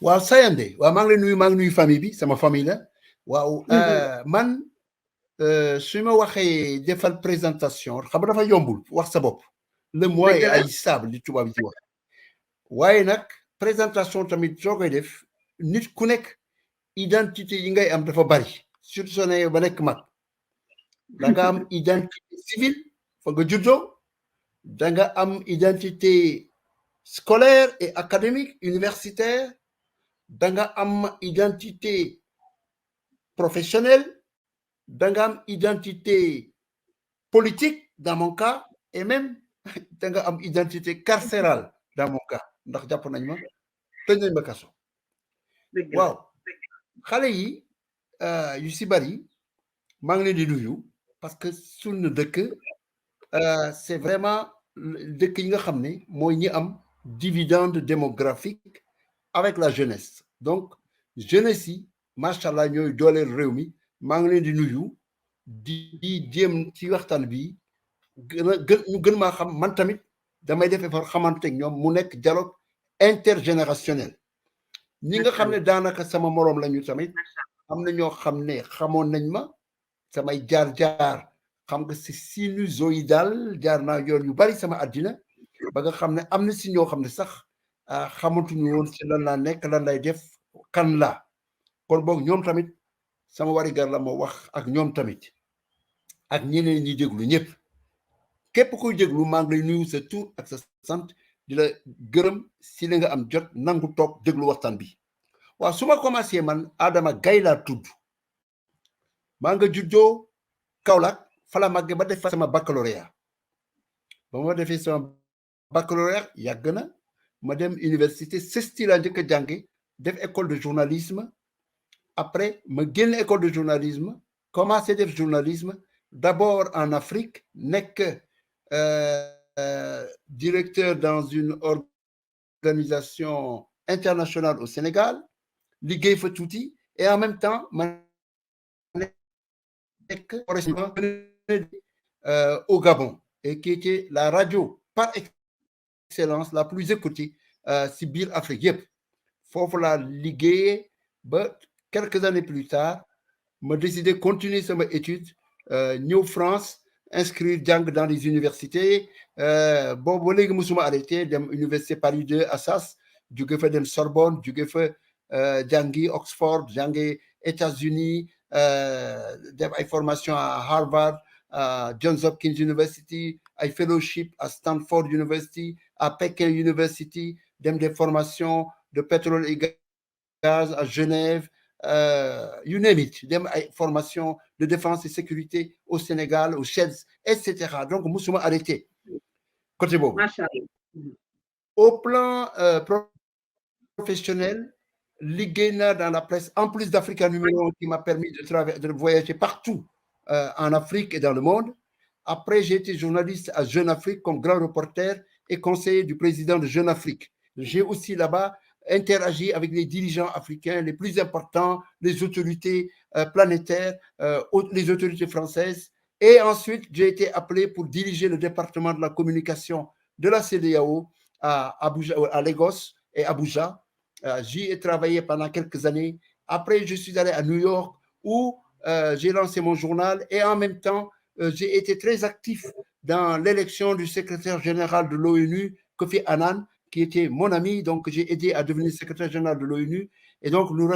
waaw sayande waaw maa ngi lay nuyu maa ngi nuyu famille bi sama famille la waaw man su ma waxee defal présentation xam nga dafa yombul wax sa bopp le mot est haïssable li tubaab yi di wax waaye nag présentation tamit soo koy def nit ku nekk identité yi ngay am dafa bari surtout soo nee ba nekk mag da nga am identité civile fa nga juddoo da nga am identité scolaire et académique universitaire da nga am identité professionnelle da nga am identité politique dans mon cas et même da nga am identité carcérale dans mon cas ndax jàpp nañ ma tëj nañ ma kaso waaw xale yi yu si bari maa ngi leen di nuyu parce que suñu dëkk c'est vraiment dëkk yi nga xam ne mooy ñi am dividende démographique avec la jeunesse donc jeunesse yi macha allah ñooy dooleel réew mi maa ngi leen di nuyu di jéem ci waxtaan bi ñu gën maa xam man tamit damay def effort xamante ak ñoom mu nekk dialogue intergénérationnel ñi nga xam ne daanaka sama moroom lañu tamit am na ñoo xam ne xamoon nañ ma samay jaar-jaar xam nga si sinusoïdal jaar naa yoon yu bari sama àddina ba nga xam ne am na si ñoo xam ne sax xamatuñu woon si lan laa nekk lan lay def kan la kon boog ñoom tamit sama warigar la ma wax ak ñoom tamit ak ñeneen ñi déglu ñëpp képp kuy déglu maa ngi lay nuyu sa tur ak sa sant di la gërëm si li nga am jot nangu toog déglu waxtaan bi waaw su ma commencé man Adama Gaye laa tudd maa nga juddoo Kaolack fa la màggee ba def fa sama baccalauréat ba ma defee sama baccalauréat yàgg na ma dem université CESTI laa njëkk a jànge def école de journalisme après ma génn école de journalisme commencé def journalisme d'abord en Afrique nekk directeur dans une organisation internationale au Sénégal liggéey fa tuuti et en même temps ma nekk au Gabon et qui était la radio par excellence la plus écoutée si biir Afrique yëpp foofu laa liggéeyee ba quelques années plus tard ma décidé continuer sama étude ñëw France inscrire jàng dans les universités boobu ba léegi musuma arrêté dem université Paris 2 Assas jóge fa dem Sorbonne jóge fa jàngi Oxford jàngi États-Unis def ay formation à Harvard Johns Hopkins University ay fellowship à Stanford University à Peking University dem des formations de pétrole et gaz à Genève you name it dem ay formation de défense et sécurité au Sénégal au Sheds etc donc musuma arrêté côté boobu au plan professionnel liggéey naa dans la presse en plus d'Africa Numéro 1 qui m'a permis de voyager partout en Afrique et dans le monde après j'ai été journaliste à Jeune Afrique comme grand reporter et conseiller du président de Jeune Afrique j'ai aussi là-bas interagi avec les dirigeants africains les plus importants, les autorités planétaires, les autorités françaises. Et ensuite, j'ai été appelé pour diriger le département de la communication de la CEDEAO à Lagos et Abuja. J'y ai travaillé pendant quelques années. Après, je suis allé à New York où j'ai lancé mon journal et en même temps, j'ai été très actif dans l'élection du secrétaire général de l'ONU, Kofi Annan, qui était mon ami, donc j'ai aidé à devenir secrétaire général de l'ONU. Et donc, nous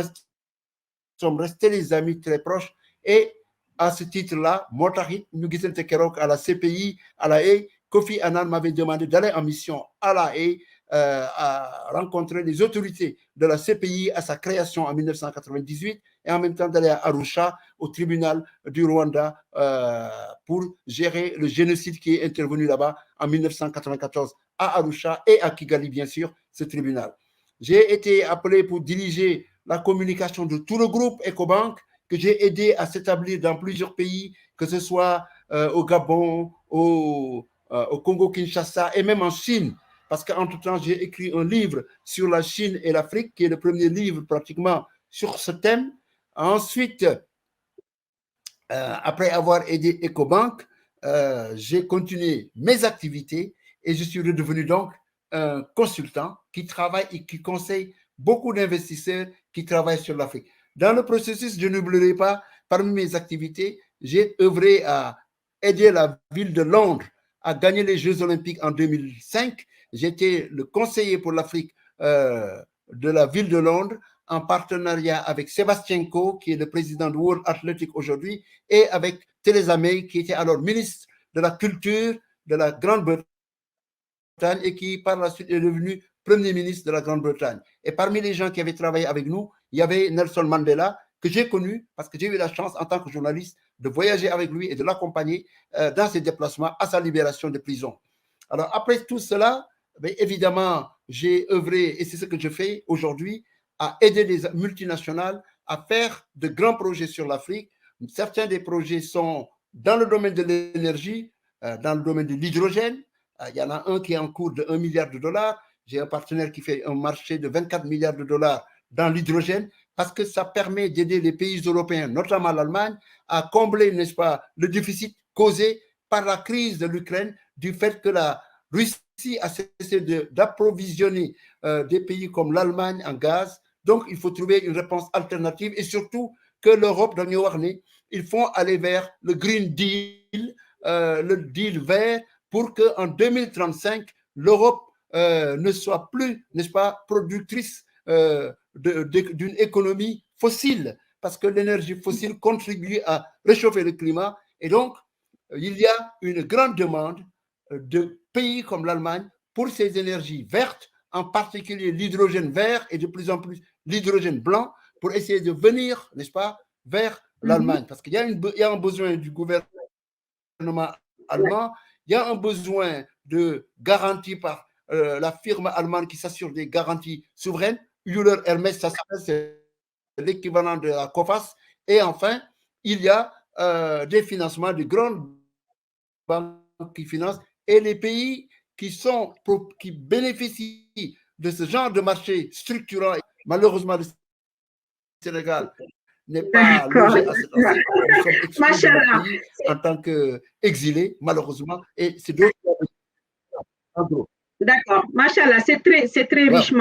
sommes restés les amis très proches. Et à ce titre-là, Motahit, nous gisante keroog à la CPI, à La Haye, Kofi Annan m'avait demandé d'aller en mission à La Haye, à rencontrer les autorités de la CPI à sa création en 1998 et en même temps d'aller à Arusha, au tribunal du Rwanda, pour gérer le génocide qui est intervenu là-bas en 1994 à Arusha et à Kigali, bien sûr, ce tribunal. J'ai été appelé pour diriger la communication de tout le groupe Ecobank que j'ai aidé à s'établir dans plusieurs pays, que ce soit au Gabon, au Congo-Kinshasa et même en Chine. Parce qu'entre-temps, j'ai écrit un livre sur la Chine et l'Afrique, qui est le premier livre pratiquement sur ce thème. Ensuite, après avoir aidé Ecobank, j'ai continué mes activités et je suis redevenu donc un consultant qui travaille et qui conseille beaucoup d'investisseurs qui travaillent sur l'Afrique. Dans le processus, je n'oublierai pas, parmi mes activités, j'ai œuvré à aider la ville de Londres à gagner les Jeux Olympiques en 2005. J'étais le conseiller pour l'Afrique de la ville de Londres en partenariat avec Sébastien Coe, qui est le président de World Athletic aujourd'hui, et avec Theresa May, qui était alors ministre de la Culture de la Grande-Bretagne et qui, par la suite, est devenu Premier ministre de la Grande-Bretagne. Et parmi les gens qui avaient travaillé avec nous, il y avait Nelson Mandela, que j'ai connu parce que j'ai eu la chance, en tant que journaliste, de voyager avec lui et de l'accompagner dans ses déplacements à sa libération de prison. Alors, après tout cela, bien, évidemment, j'ai œuvré, et c'est ce que je fais aujourd'hui, à aider les multinationales à faire de grands projets sur l'Afrique. Certains des projets sont dans le domaine de l'énergie, dans le domaine de l'hydrogène. Il y en a un qui est en cours de 1 milliard de dollars. J'ai un partenaire qui fait un marché de 24 milliards de dollars dans l'hydrogène parce que ça permet d'aider les pays européens, notamment l'Allemagne, à combler, n'est-ce pas, le déficit causé par la crise de l'Ukraine, du fait que la Russie a cessé d'approvisionner des pays comme l'Allemagne en gaz. Donc, il faut trouver une réponse alternative et surtout que l'Europe, dans Warné, ils font aller vers le Green Deal, le deal vert, pour qu'en 2035, l'Europe ne soit plus, n'est-ce pas, productrice d'une économie fossile, parce que l'énergie fossile contribue à réchauffer le climat. Et donc, il y a une grande demande de pays comme l'Allemagne pour ces énergies vertes, en particulier l'hydrogène vert et de plus en plus l'hydrogène blanc, pour essayer de venir, n'est-ce pas, vers l'Allemagne. Parce qu'il y a un besoin du gouvernement allemand, il y a un besoin de garantie par la firme allemande qui s'assure des garanties souveraines. Euler Hermes, ça s'appelle, c'est l'équivalent de la COFAS. Et enfin, il y a des financements de grandes banques qui financent, et les pays qui bénéficient de ce genre de marché structurant. Malheureusement, le Sénégal n'est pas logé à cet enseigne. Nous sommes exclus de notre pays en tant qu'exilés, malheureusement, et c'est d'autres. D'accord, Machallah, c'est très richement.